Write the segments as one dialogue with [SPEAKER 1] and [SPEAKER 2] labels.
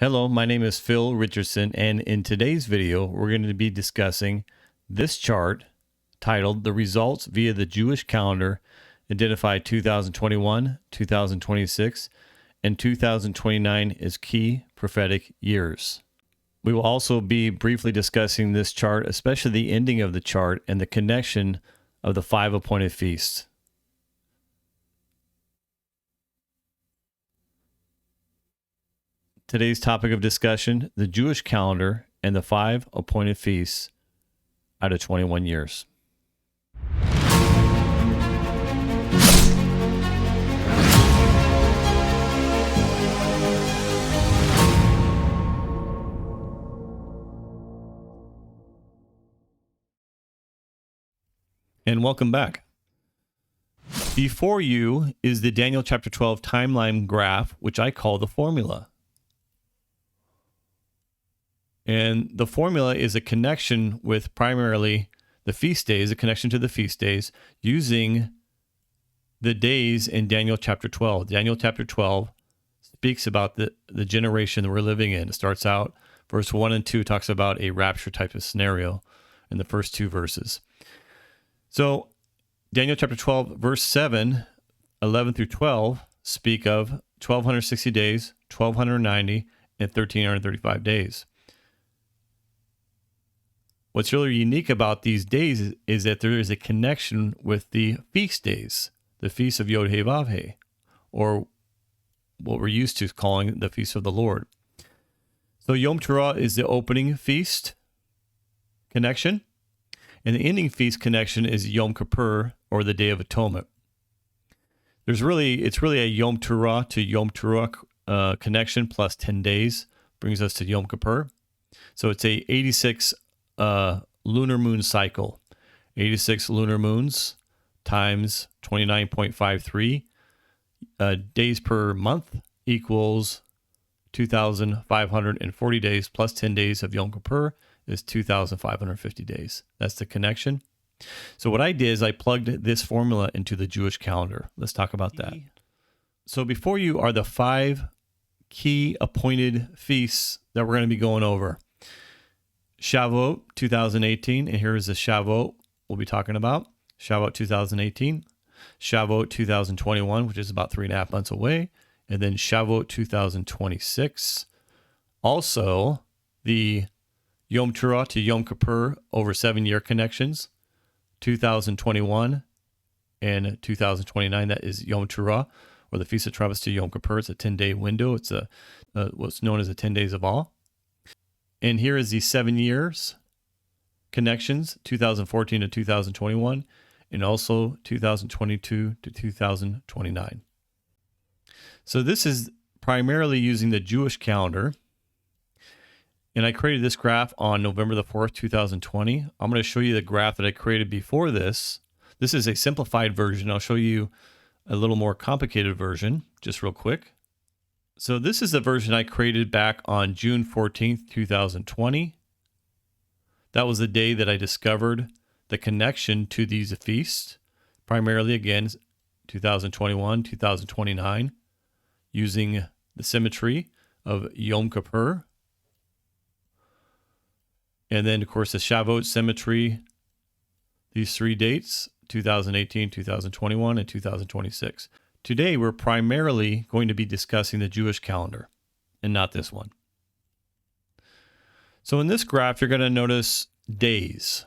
[SPEAKER 1] Hello, my name is Phil Richardson, and in today's video, we're going to be discussing this chart titled The Results via the Jewish Calendar Identify 2021, 2026, and 2029 as key prophetic years. We will also be briefly discussing this chart, especially the ending of the chart and the connection of the 5 appointed feasts. Today's topic of discussion, the Jewish calendar and the 5 appointed feasts out of 21 years. And welcome back. Before you is the Daniel chapter 12 timeline graph, which I call the formula. And the formula is a connection with primarily the feast days, a connection to the feast days, using the days in Daniel chapter 12. Daniel chapter 12 speaks about the generation that we're living in. It starts out, verse 1 and 2 talks about a rapture type of scenario in the first two verses. So Daniel chapter 12, verse 7, 11 through 12 speak of 1,260 days, 1,290, and 1,335 days. What's really unique about these days is that there is a connection with the feast days, the Feast of Yod He Vav He, or what we're used to calling the Feast of the Lord. So Yom Teruah is the opening feast connection, and the ending feast connection is Yom Kippur, or the Day of Atonement. It's really a Yom Teruah to Yom Teruah connection plus 10 days brings us to Yom Kippur. So it's a 86 lunar moon cycle. 86 lunar moons times 29.53 days per month equals 2,540 days plus 10 days of Yom Kippur is 2,550 days. That's the connection. So what I did is I plugged this formula into the Jewish calendar. Let's talk about that. So before you are the 5 key appointed feasts that we're going to be going over. Shavuot 2018, and here is the Shavuot we'll be talking about. Shavuot 2018, Shavuot 2021, which is about 3.5 months away, and then Shavuot 2026. Also, the Yom Teruah to Yom Kippur over 7-year connections, 2021 and 2029. That is Yom Teruah, or the Feast of Trumpets to Yom Kippur. It's a 10-day window. It's what's known as the 10 days of awe. And here is the 7 years connections, 2014 to 2021, and also 2022 to 2029. So this is primarily using the Jewish calendar. And I created this graph on November the 4th, 2020. I'm going to show you the graph that I created before this. This is a simplified version. I'll show you a little more complicated version, just real quick. So this is the version I created back on June 14th, 2020. That was the day that I discovered the connection to these feasts, primarily, again, 2021, 2029, using the symmetry of Yom Kippur. And then, of course, the Shavuot symmetry, these 3 dates, 2018, 2021, and 2026. Today, we're primarily going to be discussing the Jewish calendar and not this one. So in this graph, you're going to notice days.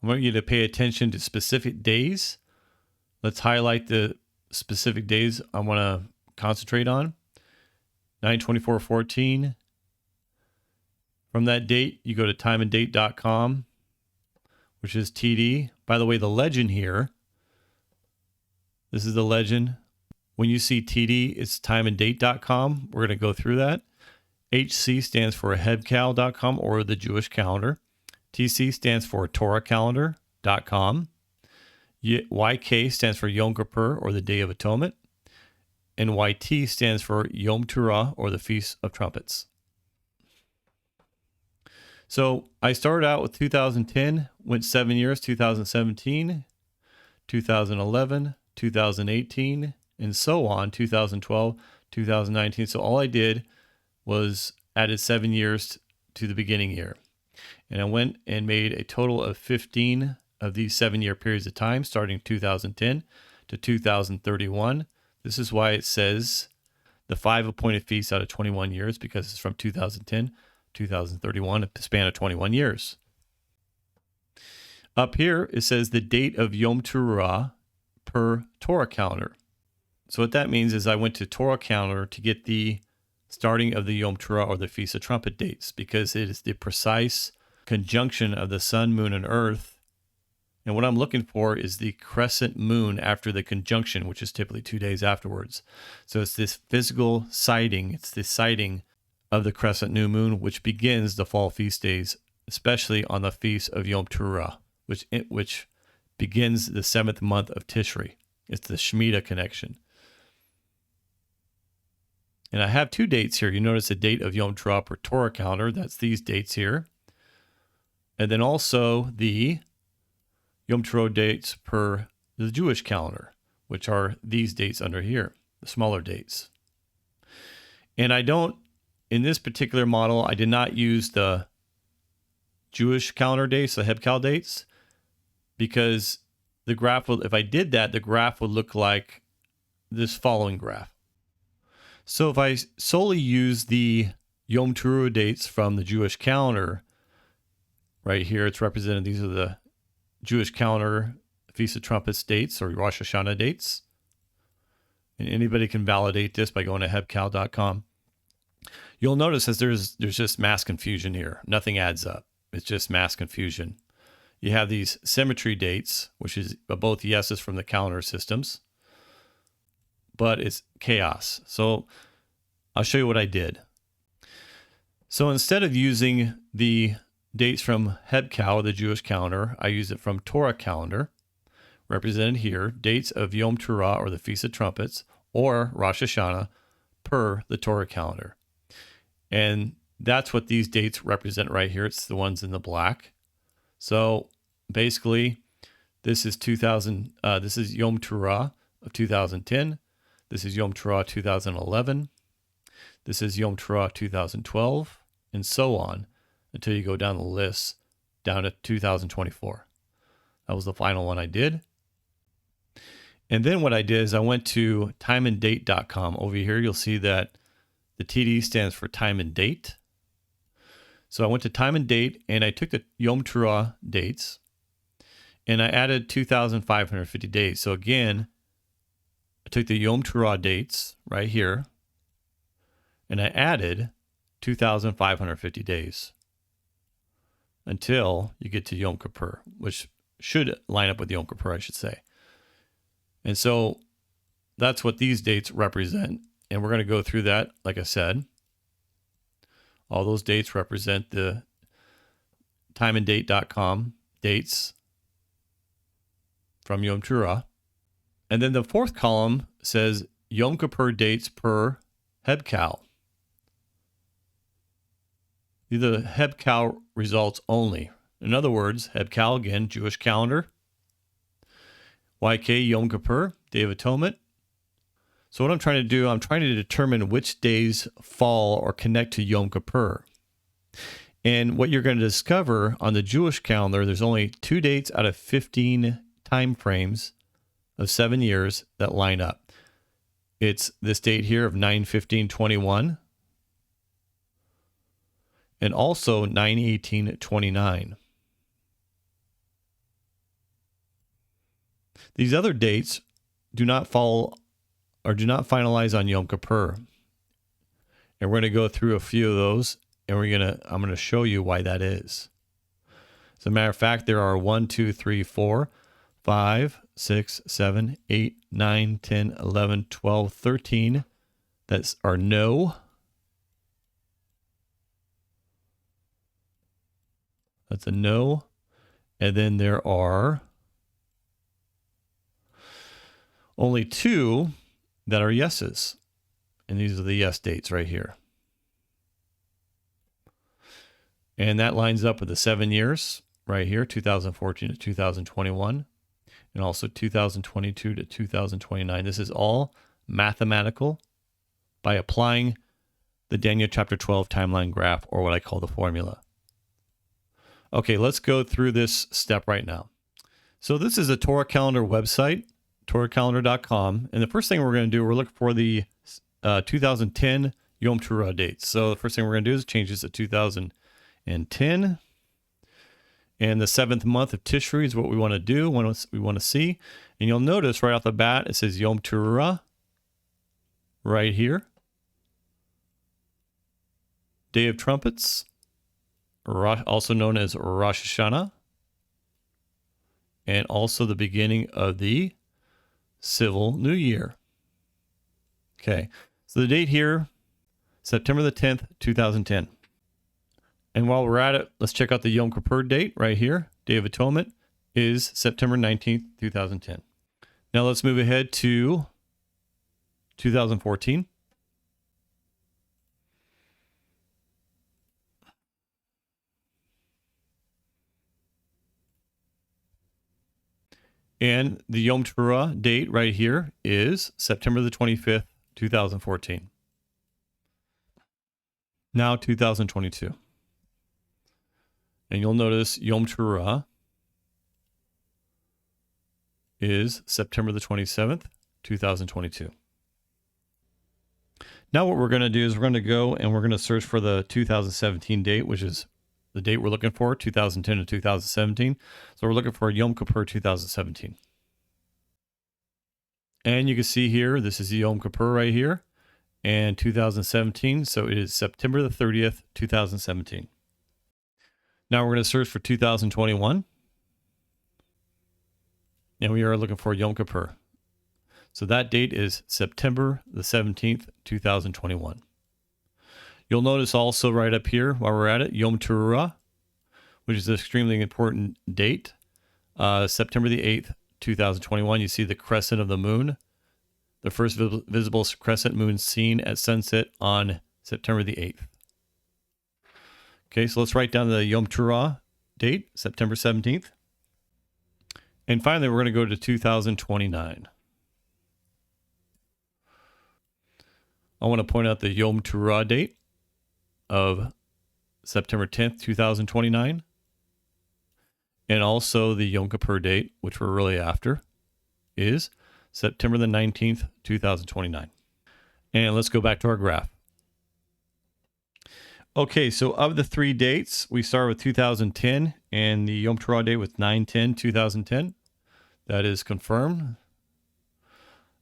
[SPEAKER 1] I want you to pay attention to specific days. Let's highlight the specific days I want to concentrate on. 9/24/14. From that date, you go to timeanddate.com, which is TD. By the way, the legend here, this is the legend. When you see TD, it's timeanddate.com. We're going to go through that. HC stands for hebcal.com, or the Jewish calendar. TC stands for torahcalendar.com. YK stands for Yom Kippur, or the Day of Atonement. And YT stands for Yom Teruah, or the Feast of Trumpets. So I started out with 2010, went 7 years, 2017, 2011, 2018, and so on, 2012, 2019. So all I did was added 7 years to the beginning year. And I went and made a total of 15 of these 7-year periods of time, starting 2010 to 2031. This is why it says the 5 appointed feasts out of 21 years, because it's from 2010 to 2031, a span of 21 years. Up here, it says the date of Yom Teruah per Torah calendar. So what that means is I went to Torah calendar to get the starting of the Yom Teruah, or the Feast of Trumpet dates, because it is the precise conjunction of the sun, moon, and earth. And what I'm looking for is the crescent moon after the conjunction, which is typically 2 days afterwards. So it's this physical sighting. It's the sighting of the crescent new moon, which begins the fall feast days, especially on the feast of Yom Teruah, which begins the 7th month of Tishri. It's the Shemitah connection. And I have 2 dates here. You notice the date of Yom Teruah per Torah calendar. That's these dates here. And then also the Yom Teruah dates per the Jewish calendar, which are these dates under here, the smaller dates. And in this particular model, I did not use the Jewish calendar dates, the Hebcal dates, because the graph if I did that, the graph would look like this following graph. So if I solely use the Yom Teruah dates from the Jewish calendar, right here, it's represented. These are the Jewish calendar Feast of Trumpets dates, or Rosh Hashanah dates. And anybody can validate this by going to hebcal.com. You'll notice that there's just mass confusion here. Nothing adds up. It's just mass confusion. You have these symmetry dates, which is both yeses from the calendar systems, but it's chaos. So I'll show you what I did. So instead of using the dates from Hebcal, the Jewish calendar, I use it from Torah calendar, represented here, dates of Yom Teruah, or the Feast of Trumpets, or Rosh Hashanah, per the Torah calendar. And that's what these dates represent right here. It's the ones in the black. So basically, this is this is Yom Teruah of 2010. This is Yom Teruah 2011. This is Yom Teruah 2012, and so on, until you go down the list down to 2024. That was the final one I did. And then what I did is I went to timeanddate.com. Over here, you'll see that the TD stands for time and date. So I went to time and date, and I took the Yom Teruah dates, and I added 2,550 days. So again, I took the Yom Teruah dates right here, and I added 2,550 days until you get to Yom Kippur, which should line up with Yom Kippur, I should say. And so that's what these dates represent. And we're going to go through that, like I said. All those dates represent the timeanddate.com dates from Yom Teruah. And then the fourth column says Yom Kippur dates per Hebcal. These are the Hebcal results only. In other words, Hebcal, again, Jewish calendar. YK, Yom Kippur, Day of Atonement. So what I'm trying to do, I'm trying to determine which days fall or connect to Yom Kippur. And what you're going to discover on the Jewish calendar, there's only 2 dates out of 15 time frames of 7 years that line up. It's this date here of 9/15/21 and also 9/18/29. These other dates do not fall or do not finalize on Yom Kippur. And we're going to go through a few of those, and I'm going to show you why that is. As a matter of fact, there are 1, 2, 3, 4, 5, 6, 7, 8, 9, 10, 11, 12, 13 that are no. That's a no. And then there are only 2 that are yeses. And these are the yes dates right here. And that lines up with the 7 years right here, 2014 to 2021, and also 2022 to 2029. This is all mathematical by applying the Daniel chapter 12 timeline graph, or what I call the formula. Okay, let's go through this step right now. So this is a Torah calendar website, torahcalendar.com. And the first thing we're going to do, we're looking for the 2010 Yom Teruah dates. So the first thing we're going to do is change this to 2010. And the 7th month of Tishri is what we want to do, we want to see. And you'll notice right off the bat, it says Yom Teruah right here. Day of Trumpets, also known as Rosh Hashanah. And also the beginning of the civil new year. Okay, so the date here, September the 10th, 2010. And while we're at it, let's check out the Yom Kippur date right here. Day of Atonement is September 19th, 2010. Now let's move ahead to 2014. And the Yom Teruah date right here is September the 25th, 2014. Now 2022. And you'll notice Yom Teruah is September the 27th, 2022. Now what we're going to do is we're going to go and we're going to search for the 2017 date, which is the date we're looking for, 2010 to 2017. So we're looking for Yom Kippur 2017. And you can see here, this is the Yom Kippur right here, and 2017. So it is September the 30th, 2017. Now we're going to search for 2021. And we are looking for Yom Kippur. So that date is September the 17th, 2021. You'll notice also right up here while we're at it, Yom Teruah, which is an extremely important date. September the 8th, 2021. You see the crescent of the moon, the first visible crescent moon seen at sunset on September the 8th. Okay, so let's write down the Yom Teruah date, September 17th. And finally, we're going to go to 2029. I want to point out the Yom Teruah date of September 10th, 2029. And also the Yom Kippur date, which we're really after, is September the 19th, 2029. And let's go back to our graph. Okay, so of the 3 dates, we start with 2010, and the Yom Teruah date with 9/10/2010. That is confirmed.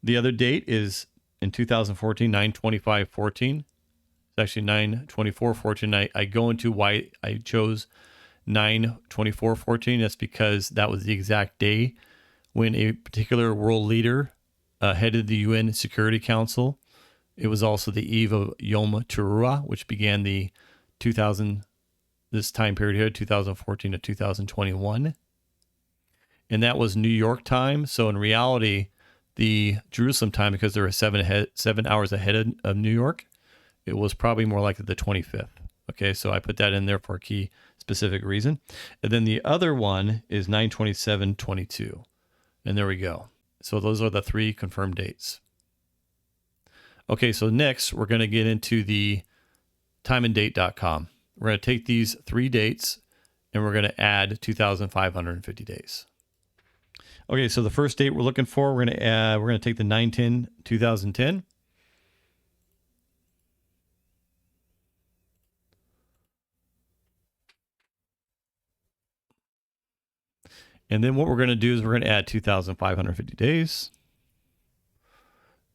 [SPEAKER 1] The other date is in 2014, 9/25/14. It's actually 9/24/14. I go into why I chose 9/24/14. That's because that was the exact day when a particular world leader headed the UN Security Council. It was also the eve of Yom Teruah, which began this time period here, 2014 to 2021. And that was New York time. So in reality, the Jerusalem time, because they were 7 hours ahead of New York, it was probably more like the 25th. Okay, so I put that in there for a key specific reason. And then the other one is 9/27/22. And there we go. So those are the 3 confirmed dates. Okay, so next we're going to get into the timeanddate.com. We're going to take these 3 dates and we're going to add 2,550 days. Okay, so the first date we're looking for, we're going to take the 9/10/2010. And then what we're going to do is we're going to add 2,550 days.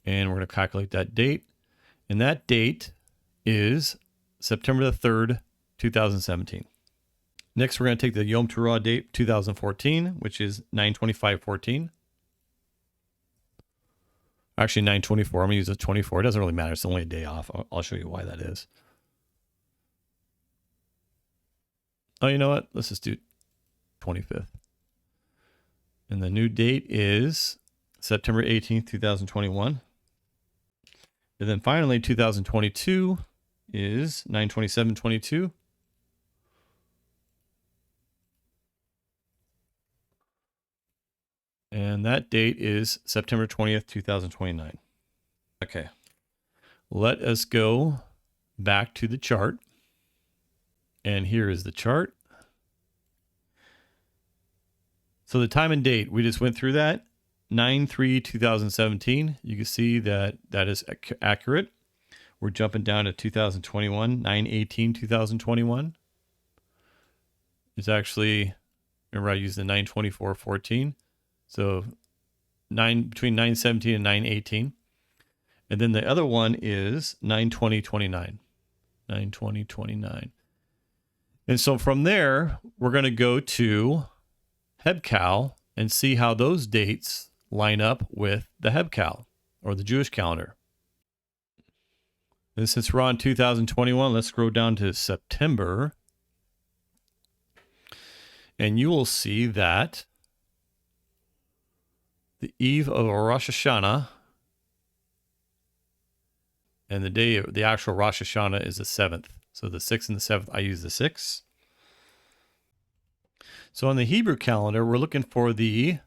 [SPEAKER 1] And we're going to calculate that date. And that date is September the 3rd, 2017. Next, we're going to take the Yom Teruah date, 2014, which is 9/25/14. Actually, 9/24. I'm going to use the 24. It doesn't really matter. It's only a day off. I'll show you why that is. Oh, you know what? Let's just do 25th. And the new date is September 18th, 2021. And then finally, 2022 is 9/27/22. And that date is September 20th, 2029. Okay. Let us go back to the chart. And here is the chart. So the time and date, we just went through that. 9/3/2017. You can see that that is accurate. We're jumping down to 2021. 9/18/2021 is actually, remember I used the 9/24/14. So between 9/17 and 9/18. And then the other one is 9/20/29. 9/20/29. And so from there, we're going to go to Hebcal and see how those dates line up with the Hebcal, or the Jewish calendar. And since we're on 2021, let's scroll down to September. And you will see that the eve of Rosh Hashanah, and the day of the actual Rosh Hashanah is the 7th. So the 6th and the 7th, I use the 6th. So on the Hebrew calendar, we're looking for the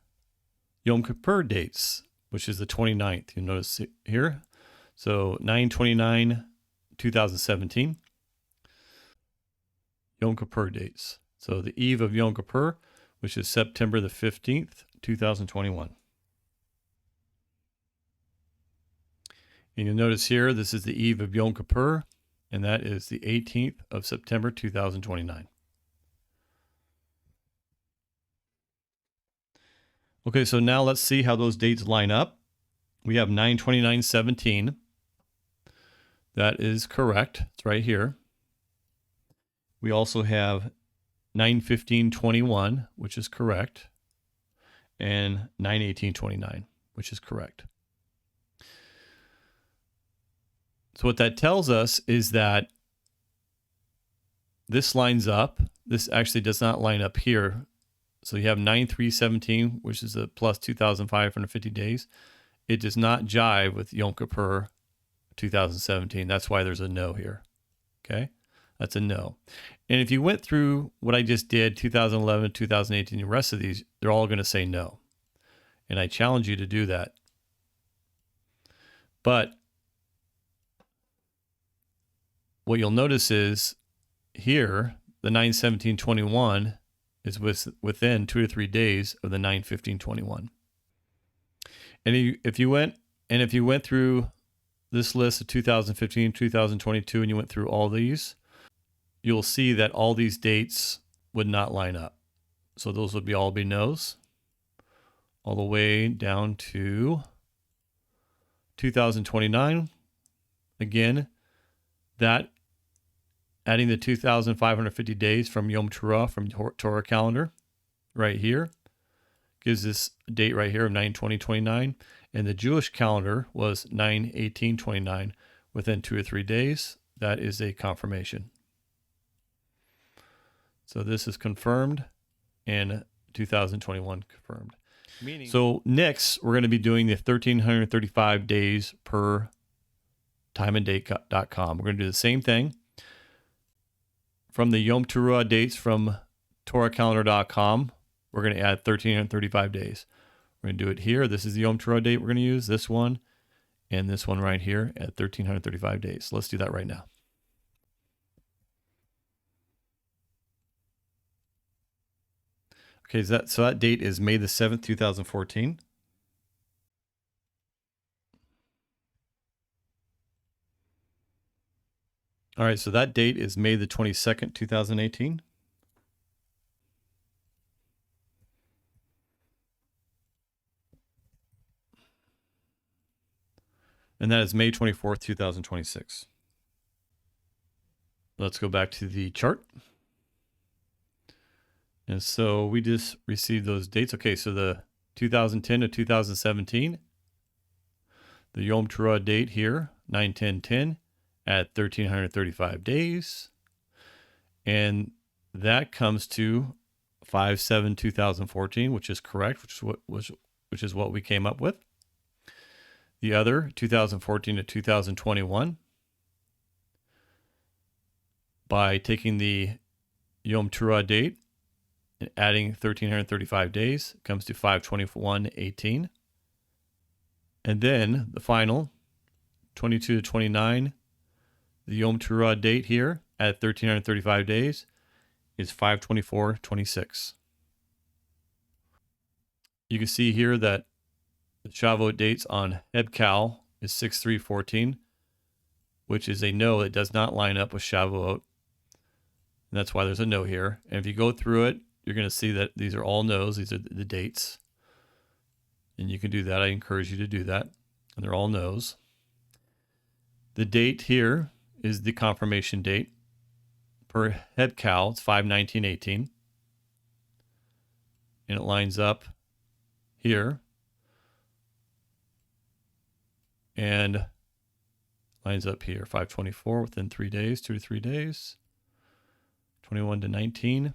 [SPEAKER 1] Yom Kippur dates, which is the 29th. You notice here. So 9/29/2017. Yom Kippur dates. So the eve of Yom Kippur, which is September the 15th, 2021. And you'll notice here, this is the eve of Yom Kippur, and that is the 18th of September, 2029. Okay, so now let's see how those dates line up. We have 9/29/17. That is correct. It's right here. We also have 9/15/21, which is correct, and 9/18/29, which is correct. So what that tells us is that this lines up. This actually does not line up here. So you have 9/3/17, which is a plus 2,550 days. It does not jive with Yom Kippur 2017. That's why there's a no here. Okay, that's a no. And if you went through what I just did, 2011, 2018, the rest of these, they're all going to say no. And I challenge you to do that. But what you'll notice is here, the 9/17/21 is within 2 to 3 days of the 9/15/21. And if you went through this list of 2015, 2022, and you went through all these, you'll see that all these dates would not line up. So those would all be no's, all the way down to 2029. Again, that adding the 2,550 days from Yom Teruah, from Torah calendar, right here, gives this date right here of 9/20/29. And the Jewish calendar was 9/18/29 within 2 or 3 days. That is a confirmation. So this is confirmed, and 2021 confirmed. So next, we're going to be doing the 1,335 days per timeanddate.com. We're going to do the same thing. From the Yom Teruah dates from TorahCalendar.com, we're going to add 1,335 days. We're going to do it here. This is the Yom Teruah date we're going to use, this one, and this one right here at 1,335 days. So let's do that right now. Okay, so that date is May the 7th, 2014. All right, so that date is May the 22nd, 2018. And that is May 24th, 2026. Let's go back to the chart. And so we just received those dates. Okay, so the 2010 to 2017, the Yom Teruah date here, 9/10/10 at 1,335 days. And that comes to 5/7/2014, which is correct, which is what we came up with. The other 2014 to 2021, by taking the Yom Teruah date and adding 1,335 days, comes to 5/21/18. And then the final 22 to 29 The Yom Teruah date here at 1,335 days is 5/24/26. You can see here that the Shavuot dates on Hebcal is 6/3/14, which is a no. It does not line up with Shavuot. And that's why there's a no here. And if you go through it, you're going to see that these are all no's. These are the dates. And you can do that. I encourage you to do that. And they're all no's. The date here is the confirmation date. Per Hebcal, it's 5/19/18. And it lines up here. And lines up here, 5/24 within 3 days, 2 to 3 days, 21 to 19.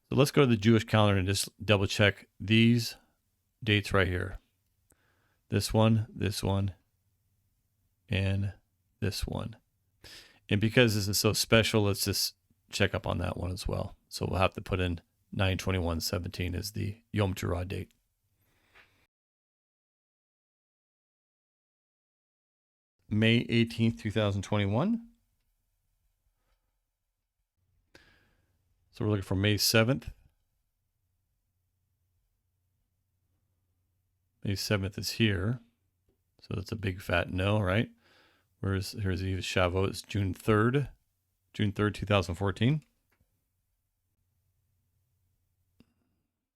[SPEAKER 1] So let's go to the Jewish calendar and just double check these dates right here. This one, and this one. And because this is so special, let's just check up on that one as well. So we'll have to put in 9/21/17 as the Yom Teruah date. May 18th, 2021. So we're looking for May 7th. May 7th is here. So that's a big fat no, right? Here's the Shavuot. It's June 3rd, 2014.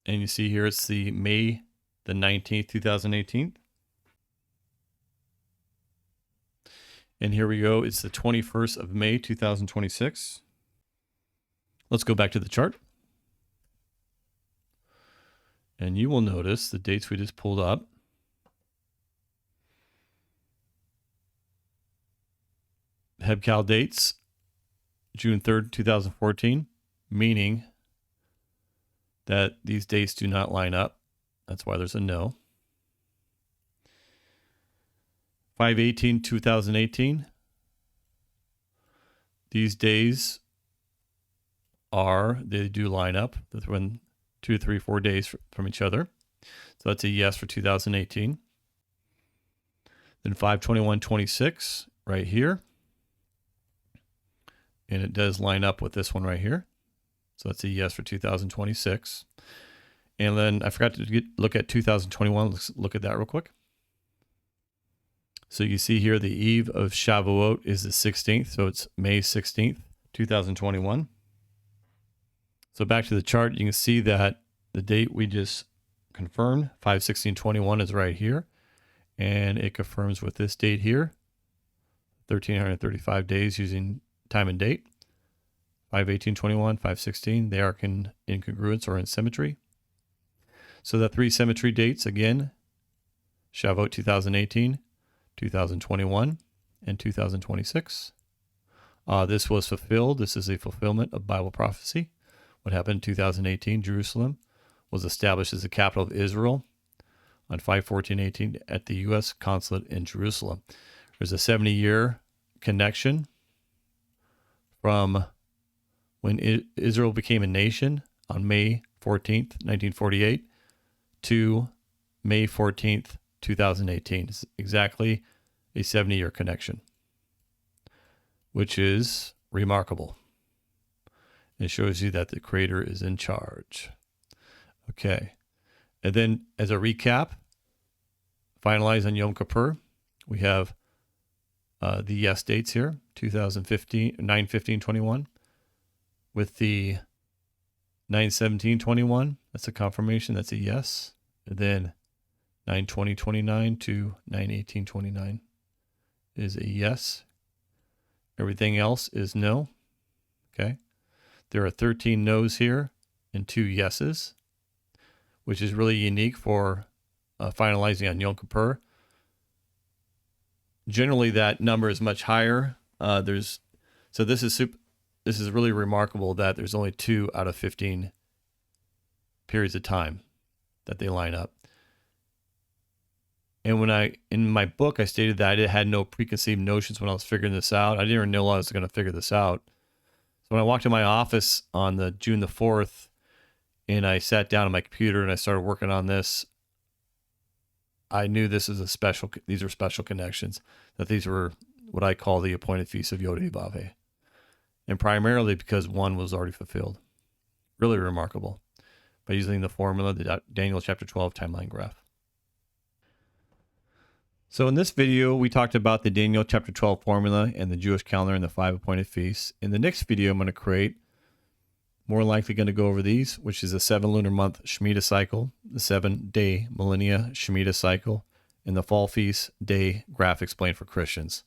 [SPEAKER 1] And you see here it's the May the 19th, 2018. And here we go. It's the 21st of May, 2026. Let's go back to the chart. And you will notice the dates we just pulled up. Hebcal dates, June 3rd, 2014, meaning that these dates do not line up. That's why there's a no. 5/18/2018. These days they do line up within 2, 3, 4 days from each other. So that's a yes for 2018. Then 5/21/26 right here. And it does line up with this one right here. So that's a yes for 2026. And then I forgot to look at 2021. Let's look at that real quick. So you see here the eve of Shavuot is the 16th. So it's May 16th, 2021. So back to the chart, you can see that the date we just confirmed, 5/16/21, is right here. And it confirms with this date here, 1,335 days using time and date. 5/18/21, 5/16, they are in congruence or in symmetry. So the 3 symmetry dates, again, Shavuot 2018, 2021, and 2026. This was fulfilled. This is a fulfillment of Bible prophecy. What happened in 2018, Jerusalem was established as the capital of Israel on 5/14/18 at the U.S. consulate in Jerusalem. There's a 70-year connection from when Israel became a nation on May 14th, 1948 to May 14th, 2018. It's exactly a 70-year connection, which is remarkable. It shows you that the Creator is in charge. Okay. And then as a recap, finalize on Yom Kippur, we have the yes dates here, 2015, 9/15/21, with the 9/17/21. That's a confirmation. That's a yes. And then 9/20/29 to 9/18/29 is a yes. Everything else is no. Okay. There are 13 no's here and 2 yeses, which is really unique for finalizing on Yom Kippur. Generally, that number is much higher. So this is really remarkable that there's only 2 out of 15 periods of time that they line up. And in my book, I stated that I had no preconceived notions when I was figuring this out. I didn't even know I was going to figure this out. So when I walked in my office on the June the 4th, and I sat down on my computer and I started working on this, I knew these are special connections, that these were what I call the appointed feast of Yod-Heh-Vav-Heh, and primarily because one was already fulfilled. Really remarkable, by using the formula, the Daniel chapter 12 timeline graph. So in this video, we talked about the Daniel chapter 12 formula and the Jewish calendar and the 5 appointed feasts. In the next video, I'm going to create, more likely going to go over these, which is the 7 lunar month Shemitah cycle, the 7-day millennia Shemitah cycle, and the fall feast day graph explained for Christians.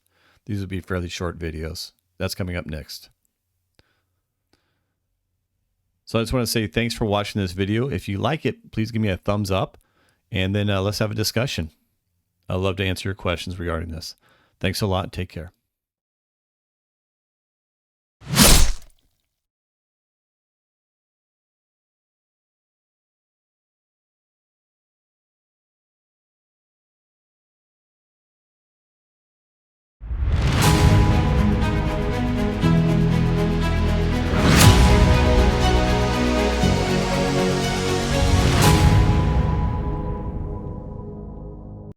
[SPEAKER 1] These would be fairly short videos. That's coming up next. So I just want to say thanks for watching this video. If you like it, please give me a thumbs up, and then let's have a discussion. I'd love to answer your questions regarding this. Thanks a lot. Take care.